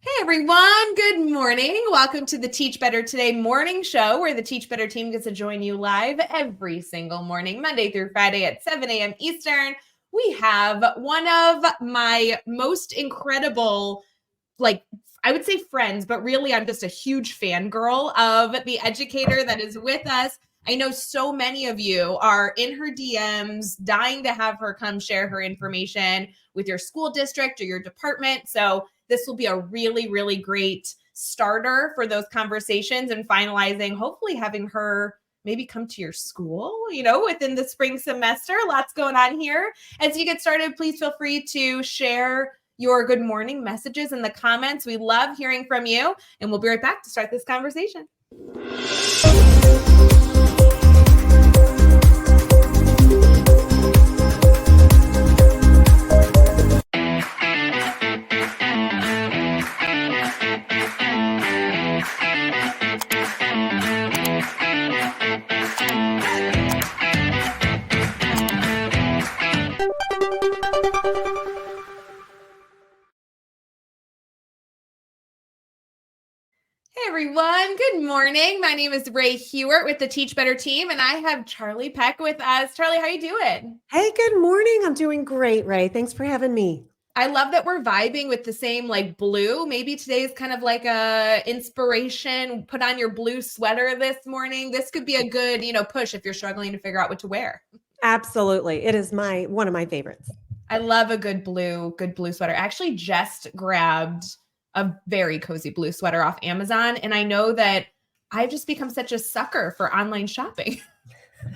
Hey everyone, good morning. Welcome to the Teach Better Today morning show where the Teach Better team gets to join you live every single morning, Monday through Friday at 7 a.m. Eastern. We have one of my most incredible, I would say friends, but really I'm just a huge fangirl of the educator that is with us. I know so many of you are in her DMs, dying to have her come share her information with your school district or your department. So this will be a really, really great starter for those conversations and finalizing, hopefully having her maybe come to your school, within the spring semester. Lots going on here. As you get started, please feel free to share your good morning messages in the comments. We love hearing from you, and we'll be right back to start this conversation. Hey everyone, good morning. My name is Ray Hewart with the Teach Better team, and I have Charle Peck with us. Charlie, how are you doing? Hey, good morning. I'm doing great, Ray. Thanks for having me. I love that we're vibing with the same blue. Maybe today's kind of like a inspiration. Put on your blue sweater this morning. This could be a good, push if you're struggling to figure out what to wear. Absolutely. It is one of my favorites. I love a good blue sweater. I actually just grabbed a very cozy blue sweater off Amazon. And I know that I've just become such a sucker for online shopping.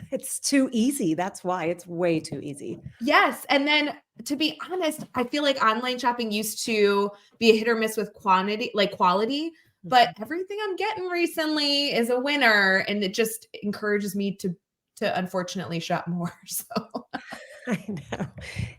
It's too easy. That's why it's way too easy. Yes. And then to be honest, I feel like online shopping used to be a hit or miss with quality, but everything I'm getting recently is a winner. And it just encourages me to unfortunately shop more. So I know.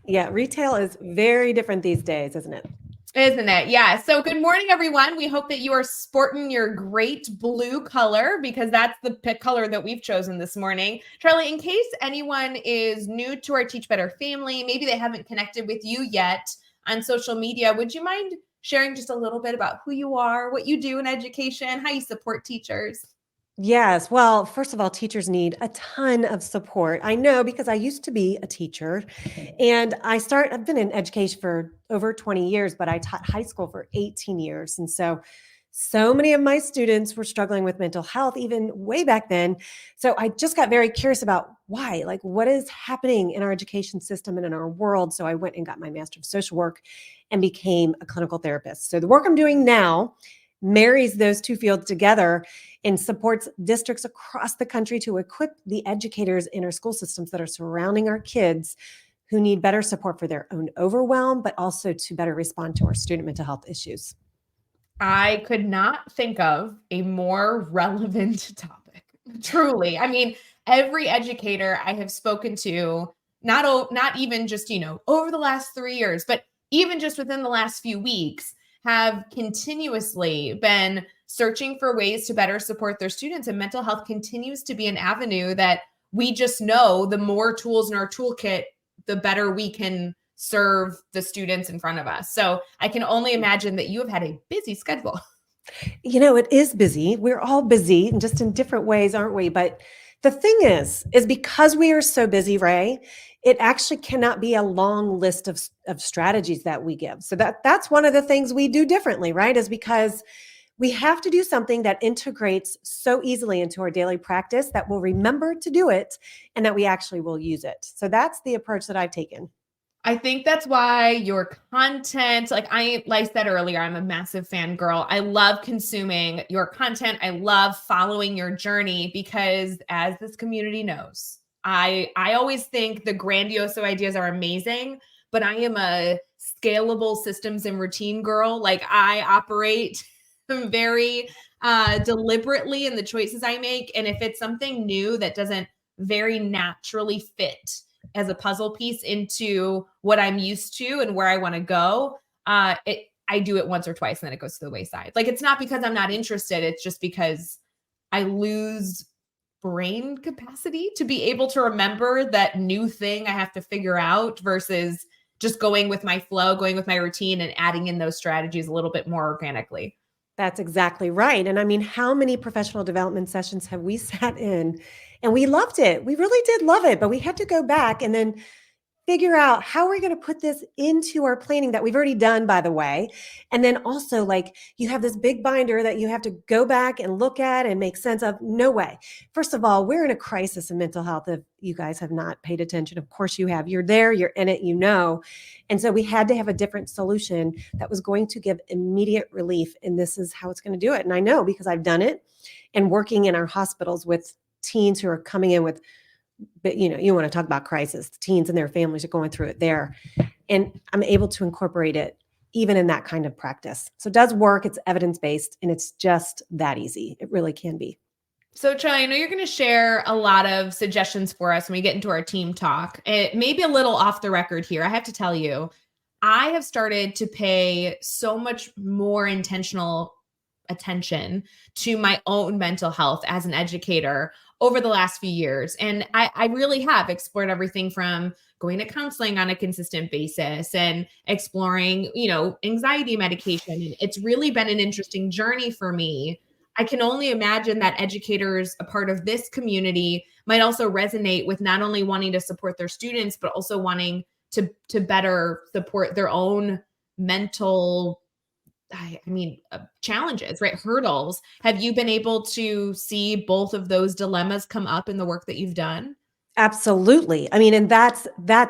Yeah. Retail is very different these days, isn't it? Isn't it? Yeah. So good morning, everyone. We hope that you are sporting your great blue color because that's the color that we've chosen this morning. Charlie, in case anyone is new to our Teach Better family, maybe they haven't connected with you yet on social media, would you mind sharing just a little bit about who you are, what you do in education, how you support teachers? Yes. Well, first of all, teachers need a ton of support. I know because I used to be a teacher and I've been in education for over 20 years, but I taught high school for 18 years. And so many of my students were struggling with mental health even way back then. So I just got very curious about why, like what is happening in our education system and in our world. So I went and got my Master of Social Work and became a clinical therapist. So the work I'm doing now marries those two fields together and supports districts across the country to equip the educators in our school systems that are surrounding our kids who need better support for their own overwhelm, but also to better respond to our student mental health issues. I could not think of a more relevant topic. Truly. I mean, every educator I have spoken to, not even just, over the last 3 years, but even just within the last few weeks, have continuously been searching for ways to better support their students. And mental health continues to be an avenue that we just know the more tools in our toolkit, the better we can serve the students in front of us. So I can only imagine that you have had a busy schedule. It is busy. We're all busy and just in different ways, aren't we? But the thing is because we are so busy, Ray, it actually cannot be a long list of strategies that we give. So that's one of the things we do differently, right? Is because we have to do something that integrates so easily into our daily practice that we'll remember to do it and that we actually will use it. So that's the approach that I've taken. I think that's why your content, like I said earlier, I'm a massive fangirl. I love consuming your content. I love following your journey because as this community knows, I always think the grandiose ideas are amazing, but I am a scalable systems and routine girl. Like I operate very deliberately in the choices I make. And if it's something new that doesn't very naturally fit as a puzzle piece into what I'm used to and where I want to go, I do it once or twice and then it goes to the wayside. Like it's not because I'm not interested. It's just because I lose brain capacity to be able to remember that new thing I have to figure out versus just going with my flow, going with my routine, and adding in those strategies a little bit more organically. That's exactly right. And I mean, how many professional development sessions have we sat in and we loved it? We really did love it, but we had to go back and then figure out how we're going to put this into our planning that we've already done, by the way. And then also, like, you have this big binder that you have to go back and look at and make sense of. No way. First of all, we're in a crisis in mental health. If you guys have not paid attention, of course you have. You're there, you're in it, you know. And so we had to have a different solution that was going to give immediate relief. And this is how it's going to do it. And I know because I've done it and working in our hospitals with teens who are coming in with, but you want to talk about crisis. The teens and their families are going through it there. And I'm able to incorporate it even in that kind of practice. So it does work. It's evidence-based and it's just that easy. It really can be. So, Charlie, I know you're going to share a lot of suggestions for us when we get into our team talk. It may be a little off the record here. I have to tell you, I have started to pay so much more intentional attention to my own mental health as an educator over the last few years. And I really have explored everything from going to counseling on a consistent basis and exploring, anxiety medication. And it's really been an interesting journey for me. I can only imagine that educators, a part of this community, might also resonate with not only wanting to support their students, but also wanting to better support their own mental challenges, right? Hurdles. Have you been able to see both of those dilemmas come up in the work that you've done? Absolutely. I mean, and that's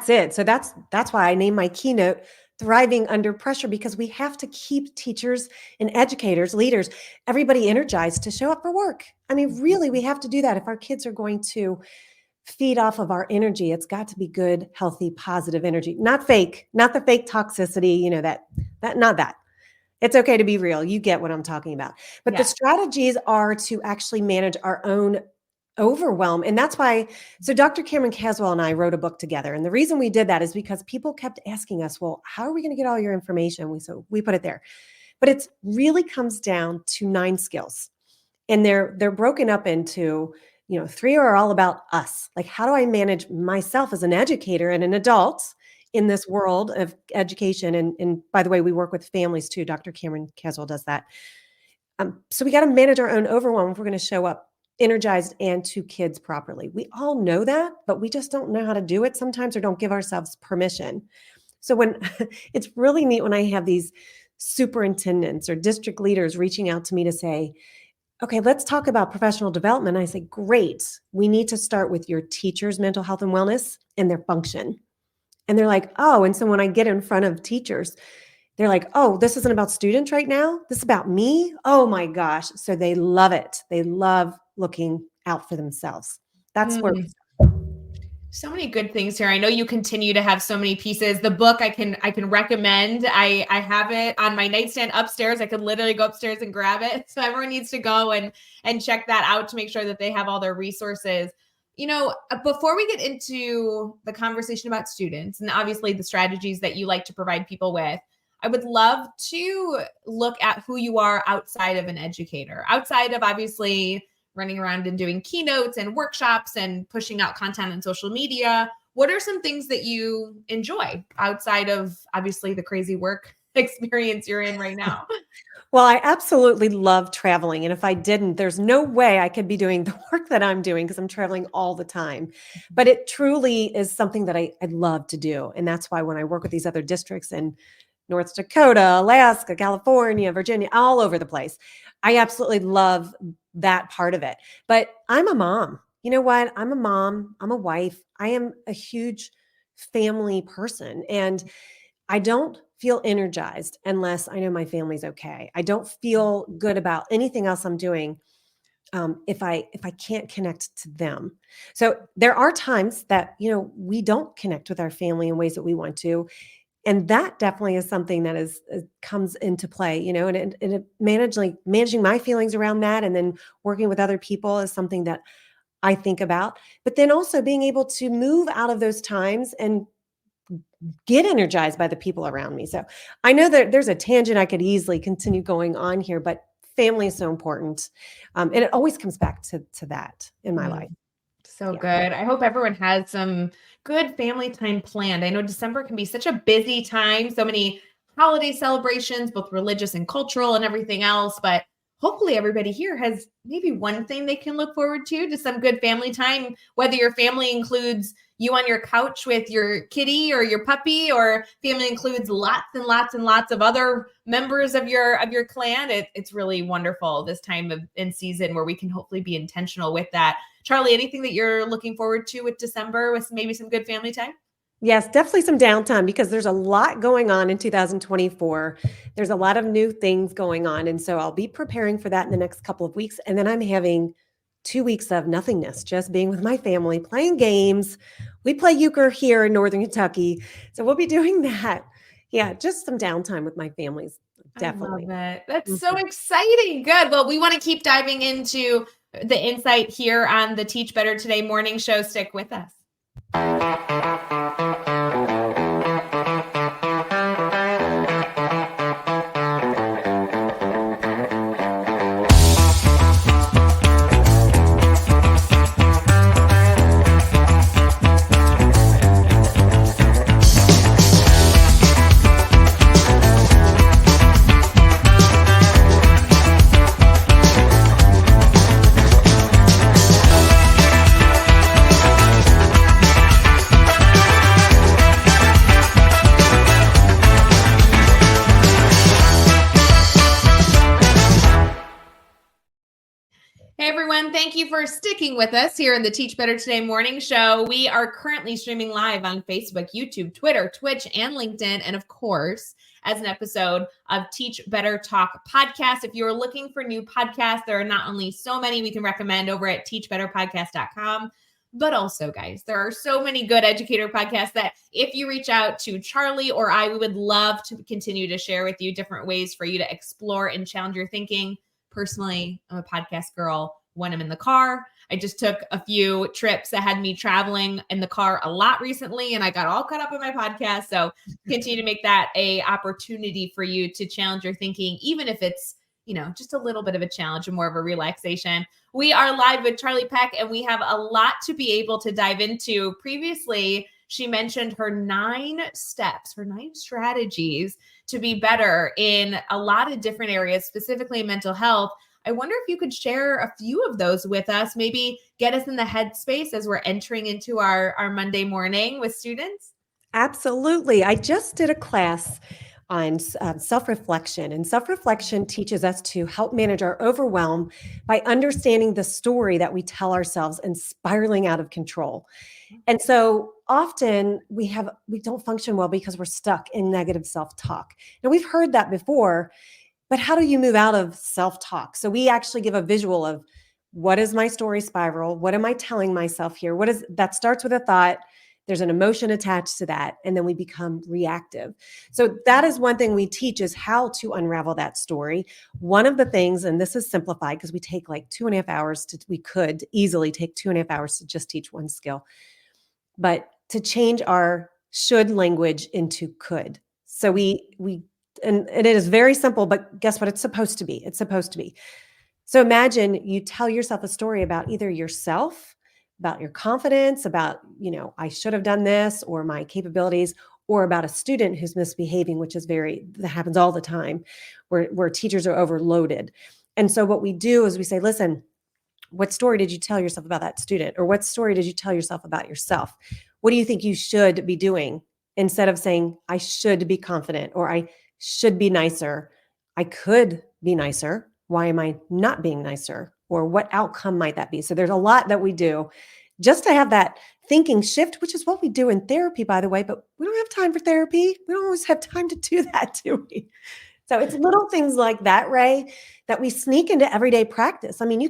it. So that's why I named my keynote Thriving Under Pressure, because we have to keep teachers and educators, leaders, everybody energized to show up for work. I mean, really, we have to do that. If our kids are going to feed off of our energy, it's got to be good, healthy, positive energy, not fake, not the fake toxicity, not that. It's okay to be real. You get what I'm talking about. But the strategies are to actually manage our own overwhelm. And that's why, so Dr. Cameron Caswell and I wrote a book together. And the reason we did that is because people kept asking us, well, how are we going to get all your information? So we put it there. But it really comes down to 9 skills. And they're broken up into, 3 are all about us. Like, how do I manage myself as an educator and an adult in this world of education? And by the way, we work with families too. Dr. Cameron Caswell does that. So we got to manage our own overwhelm if we're going to show up energized and to kids properly. We all know that, but we just don't know how to do it sometimes or don't give ourselves permission. So when it's really neat when I have these superintendents or district leaders reaching out to me to say, okay, let's talk about professional development. I say, great. We need to start with your teachers' mental health and wellness and their function. And they're like, oh, and so when I get in front of teachers, they're like, oh, this isn't about students right now. This is about me. Oh my gosh. So they love it. They love looking out for themselves. That's where so many good things here. I know you continue to have so many pieces. The book I can recommend. I have it on my nightstand upstairs. I could literally go upstairs and grab it. So everyone needs to go and check that out to make sure that they have all their resources. Before we get into the conversation about students and obviously the strategies that you like to provide people with, I would love to look at who you are outside of an educator, outside of obviously running around and doing keynotes and workshops and pushing out content on social media. What are some things that you enjoy outside of obviously the crazy work experience you're in right now? Well, I absolutely love traveling. And if I didn't, there's no way I could be doing the work that I'm doing because I'm traveling all the time. But it truly is something that I love to do. And that's why when I work with these other districts in North Dakota, Alaska, California, Virginia, all over the place, I absolutely love that part of it. But I'm a mom. You know what? I'm a mom. I'm a wife. I am a huge family person. And I don't feel energized unless I know my family's okay. I don't feel good about anything else I'm doing if I can't connect to them. So there are times that we don't connect with our family in ways that we want to, and that definitely is something that comes into play. And managing my feelings around that, and then working with other people is something that I think about. But then also being able to move out of those times and get energized by the people around me. So I know that there's a tangent I could easily continue going on here, but family is so important. And it always comes back to that in my life. So Yeah. good. I hope everyone has some good family time planned. I know December can be such a busy time, so many holiday celebrations, both religious and cultural and everything else. But hopefully, everybody here has maybe one thing they can look forward to some good family time, whether your family includes you on your couch with your kitty or your puppy, or family includes lots and lots and lots of other members of your clan. It's really wonderful this time of in season where we can hopefully be intentional with that. Charlie, anything that you're looking forward to with December with maybe some good family time? Yes, definitely some downtime because there's a lot going on in 2024. There's a lot of new things going on. And so I'll be preparing for that in the next couple of weeks. And then I'm having 2 weeks of nothingness, just being with my family, playing games. We play euchre here in Northern Kentucky. So we'll be doing that. Yeah, just some downtime with my families. I love Definitely. it. That's so Mhm. exciting. Good. Well, we want to keep diving into the insight here on the Teach Better Today morning show. Stick with us. Hey everyone, thank you for sticking with us here in the Teach Better Today morning show. We are currently streaming live on Facebook, YouTube, Twitter, Twitch, and LinkedIn, and of course, as an episode of Teach Better Talk podcast. If you're looking for new podcasts, there are not only so many we can recommend over at teachbetterpodcast.com, but also, guys, there are so many good educator podcasts that if you reach out to Charlie or I, we would love to continue to share with you different ways for you to explore and challenge your thinking. Personally, I'm a podcast girl when I'm in the car. I just took a few trips that had me traveling in the car a lot recently, and I got all caught up in my podcast. So continue to make that a opportunity for you to challenge your thinking, even if it's, just a little bit of a challenge and more of a relaxation. We are live with Charle Peck, and we have a lot to be able to dive into. Previously, she mentioned her 9 steps, her 9 strategies to be better in a lot of different areas, specifically mental health. I wonder if you could share a few of those with us, maybe get us in the headspace as we're entering into our Monday morning with students. Absolutely. I just did a class on self-reflection, and self-reflection teaches us to help manage our overwhelm by understanding the story that we tell ourselves and spiraling out of control. And so often we don't function well because we're stuck in negative self-talk. Now we've heard that before, but how do you move out of self-talk? So we actually give a visual of what is my story spiral? What am I telling myself here? What is that starts with a thought. There's an emotion attached to that, and then we become reactive. So that is one thing we teach is how to unravel that story. One of the things, and this is simplified because we take like 2.5 hours we could easily take 2.5 hours to just teach one skill, but to change our should language into could. So and it is very simple, but guess what? It's supposed to be. It's supposed to be. So imagine you tell yourself a story about either yourself, about your confidence, about, I should have done this, or my capabilities, or about a student who's misbehaving, which is that happens all the time, where teachers are overloaded. And so what we do is we say, listen, what story did you tell yourself about that student? Or what story did you tell yourself about yourself? What do you think you should be doing? Instead of saying, I should be confident, or I should be nicer, I could be nicer. Why am I not being nicer? Or what outcome might that be? So there's a lot that we do just to have that thinking shift, which is what we do in therapy, by the way, but we don't have time for therapy. We don't always have time to do that, do we? So it's little things like that, Ray, that we sneak into everyday practice. I mean, you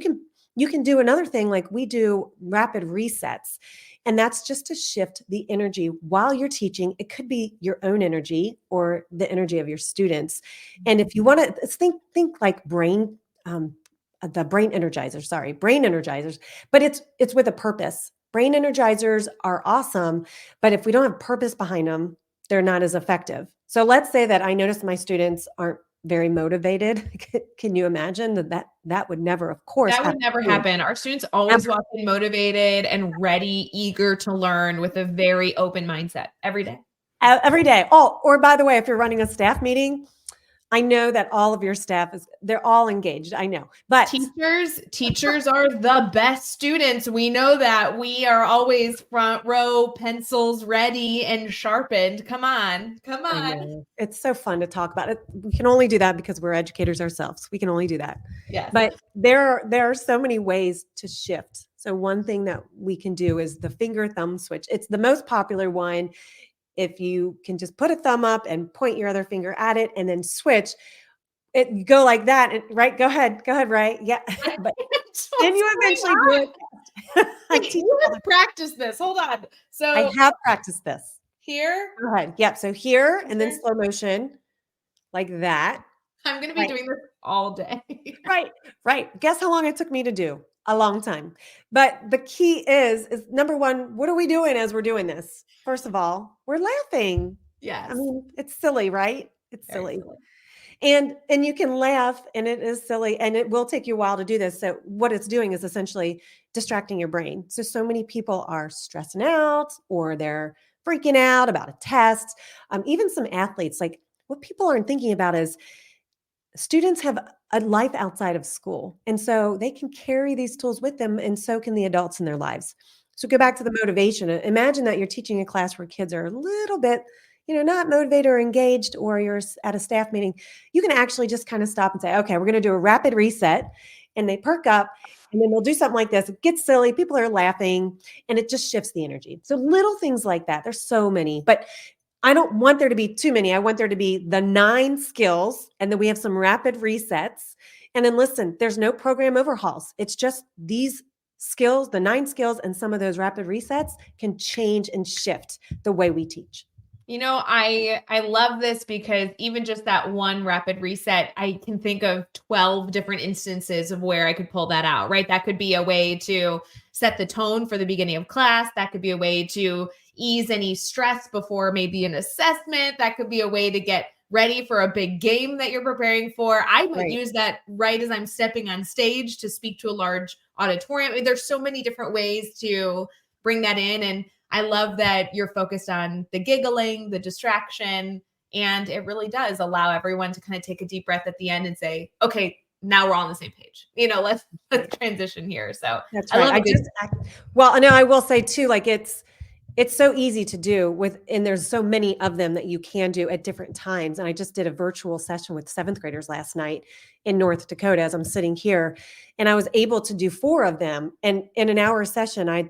can do another thing like we do rapid resets. And that's just to shift the energy while you're teaching. It could be your own energy or the energy of your students. And if you want to think like the brain energizers, but it's with a purpose. Brain energizers are awesome, but if we don't have purpose behind them, they're not as effective. So let's say that I notice my students aren't very motivated. Can you imagine that would never, of course, That would happen. never happen. Our students always walk in motivated and ready, eager to learn with a very open mindset every day. Every day. Oh, or by the way, if you're running a staff meeting, I know that all of your staff they're all engaged. I know, but teachers are the best students. We know that. We are always front row, pencils ready and sharpened. Come on. I know. It's so fun to talk about it. We can only do that because we're educators ourselves. We can only do that. Yes. But there are so many ways to shift. So one thing that we can do is the finger thumb switch. It's the most popular one. If you can just put a thumb up and point your other finger at it and then switch, it go like that. And right, go ahead, Ray. Yeah. But then you eventually do it. You have practiced this. Hold on. So I have practiced this. Here? Go ahead. Yep. So here and then slow motion like that. I'm going to be doing this all day. Right. Guess how long it took me to do? A long time. But the key is number one, what are we doing as we're doing this? First of all, we're laughing. Yes. I mean, it's silly, right? It's silly. And you can laugh and it is silly and it will take you a while to do this. So what it's doing is essentially distracting your brain. So many people are stressing out or they're freaking out about a test. Even some athletes, like what people aren't thinking about is students have a life outside of school. And so they can carry these tools with them and so can the adults in their lives. So go back to the motivation. Imagine that you're teaching a class where kids are a little bit, not motivated or engaged, or you're at a staff meeting. You can actually just kind of stop and say, okay, we're going to do a rapid reset. And they perk up and then they'll do something like this. It gets silly. People are laughing and it just shifts the energy. So little things like that. There's so many, but I don't want there to be too many. I want there to be the 9 skills and then we have some rapid resets. And then listen, there's no program overhauls. It's just these skills, the 9 skills and some of those rapid resets can change and shift the way we teach. I love this because even just that one rapid reset, I can think of 12 different instances of where I could pull that out, right? That could be a way to set the tone for the beginning of class. That could be a way to ease any stress before maybe an assessment. That could be a way to get ready for a big game that you're preparing for. I might use that right as I'm stepping on stage to speak to a large auditorium. I mean, there's so many different ways to bring that in. And I love that you're focused on the giggling, the distraction, and it really does allow everyone to kind of take a deep breath at the end and say, okay, now we're all on the same page. Let's transition here. So that's right. I will say too, like it's so easy to do and there's so many of them that you can do at different times. And I just did a virtual session with 7th graders last night in North Dakota as I'm sitting here, and I was able to do 4 of them. And in an hour session, I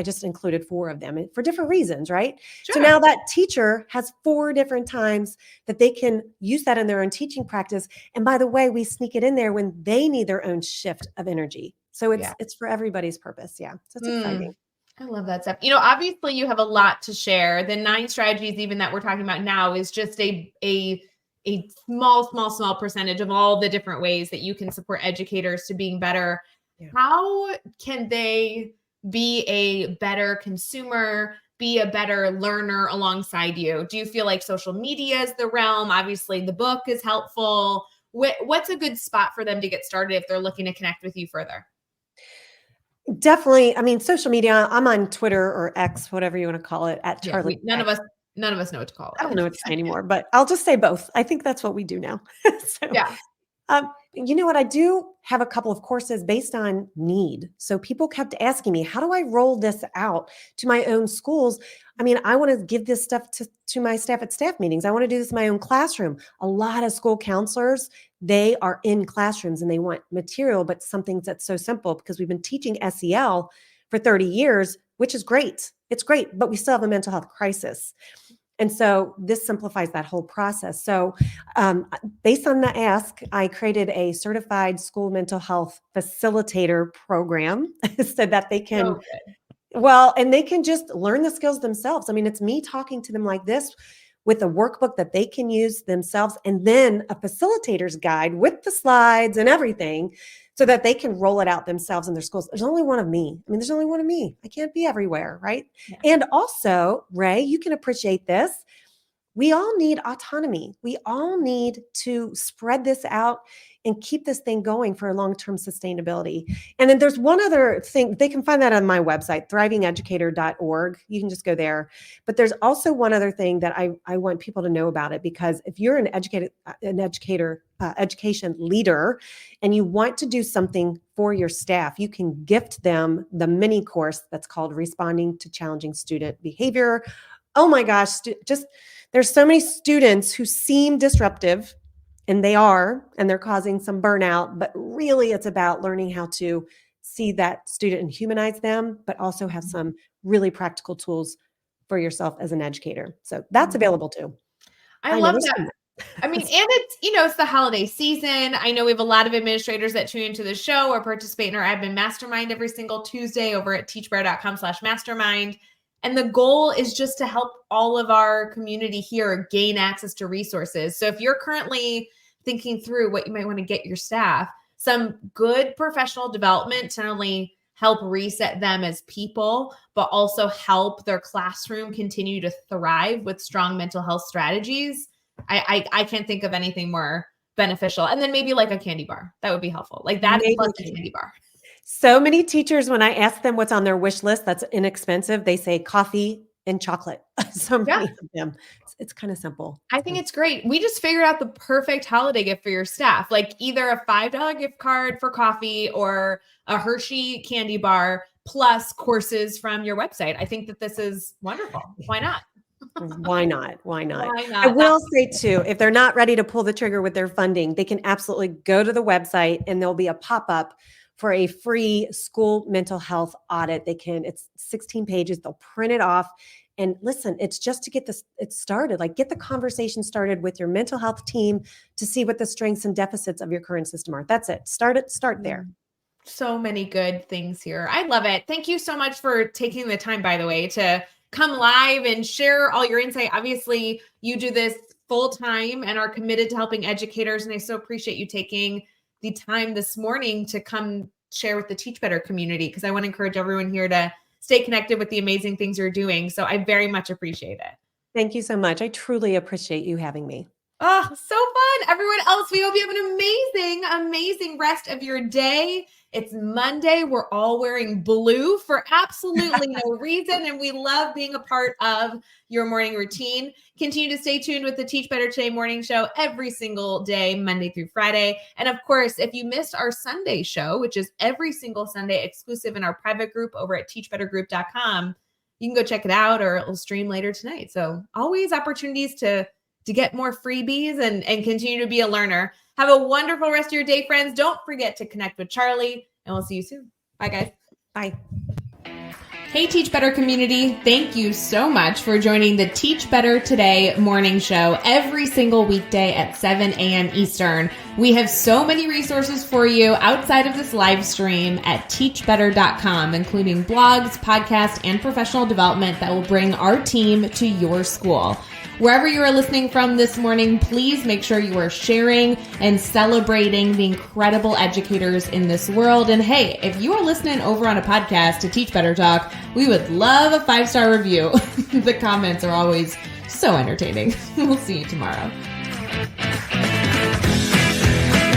just included 4 of them for different reasons, right? Sure. So now that teacher has 4 different times that they can use that in their own teaching practice. And by the way, we sneak it in there when they need their own shift of energy. So it's for everybody's purpose. Yeah. So it's exciting. I love that stuff. Obviously you have a lot to share. The 9 strategies even that we're talking about now is just a small percentage of all the different ways that you can support educators to being better. Yeah. How can they be a better consumer, be a better learner alongside you? Do you feel like social media is the realm? Obviously the book is helpful. What's a good spot for them to get started if they're looking to connect with you further? Definitely. I mean, social media, I'm on Twitter or X, whatever you want to call it, at Charle Peck. None of us know what to call it. I don't know what to say anymore, but I'll just say both. I think that's what we do now. Yeah. You know what? I do have a couple of courses based on need. So people kept asking me, how do I roll this out to my own schools? I mean, I want to give this stuff to my staff at staff meetings. I want to do this in my own classroom. A lot of school counselors, they are in classrooms and they want material, but something that's so simple because we've been teaching SEL for 30 years, which is great. It's great, but we still have a mental health crisis. And so this simplifies that whole process. So based on the ask, I created a certified school mental health facilitator program so that they can, and they can just learn the skills themselves. I mean, it's me talking to them like this with a workbook that they can use themselves and then a facilitator's guide with the slides and everything so that they can roll it out themselves in their schools. There's only one of me. I mean, there's only one of me. I can't be everywhere, right? Yeah. And also, Ray, you can appreciate this. we all need autonomy. We all need to spread this out and keep this thing going for long-term sustainability. And then there's one other thing. They can find that on my website, thrivingeducator.org. You can just go there. But there's also one other thing that I want people to know about it, because if you're an education leader and you want to do something for your staff, you can gift them the mini course that's called Responding to Challenging Student Behavior. Oh my gosh, there's so many students who seem disruptive, and they're causing some burnout, but really it's about learning how to see that student and humanize them, but also have some really practical tools for yourself as an educator. So that's available too. I love that. I mean, and it's the holiday season. I know we have a lot of administrators that tune into the show or participate in our admin mastermind every single Tuesday over at teachbetter.com/mastermind. And the goal is just to help all of our community here gain access to resources. So if you're currently thinking through what you might want to get your staff, some good professional development to not only help reset them as people, but also help their classroom continue to thrive with strong mental health strategies, I can't think of anything more beneficial. And then maybe like a candy bar. That would be helpful. Like that plus a candy bar. So many teachers, when I ask them what's on their wish list that's inexpensive, they say coffee and chocolate. So many of them. It's kind of simple. I think it's great. We just figured out the perfect holiday gift for your staff, like either a $5 gift card for coffee or a Hershey candy bar plus courses from your website. I think that this is wonderful. Why not? Why not? I will say too, if they're not ready to pull the trigger with their funding, they can absolutely go to the website and there'll be a pop-up for a free school mental health audit. It's 16 pages. They'll print it off. And listen, it's just to get it started, like get the conversation started with your mental health team to see what the strengths and deficits of your current system are. That's it. Start there. So many good things here. I love it. Thank you so much for taking the time, by the way, to come live and share all your insight. Obviously, you do this full time and are committed to helping educators. And I so appreciate you taking the time this morning to come share with the Teach Better community, because I want to encourage everyone here to stay connected with the amazing things you're doing. So I very much appreciate it. Thank you so much. I truly appreciate you having me. Oh, so fun. Everyone else, we hope you have an amazing rest of your day. It's Monday. We're all wearing blue for absolutely no reason. And we love being a part of your morning routine. Continue to stay tuned with the Teach Better Today morning show every single day, Monday through Friday. And of course, if you missed our Sunday show, which is every single Sunday exclusive in our private group over at teachbettergroup.com, you can go check it out, or it will stream later tonight. So always opportunities to get more freebies and continue to be a learner. Have a wonderful rest of your day, friends. Don't forget to connect with Charlie, and we'll see you soon. Bye, guys. Bye. Hey, Teach Better community. Thank you so much for joining the Teach Better Today morning show every single weekday at 7 a.m. Eastern. We have so many resources for you outside of this live stream at teachbetter.com, including blogs, podcasts, and professional development that will bring our team to your school. Wherever you are listening from this morning, please make sure you are sharing and celebrating the incredible educators in this world. And hey, if you are listening over on a podcast to Teach Better Talk, we would love a 5-star review. The comments are always so entertaining. We'll see you tomorrow.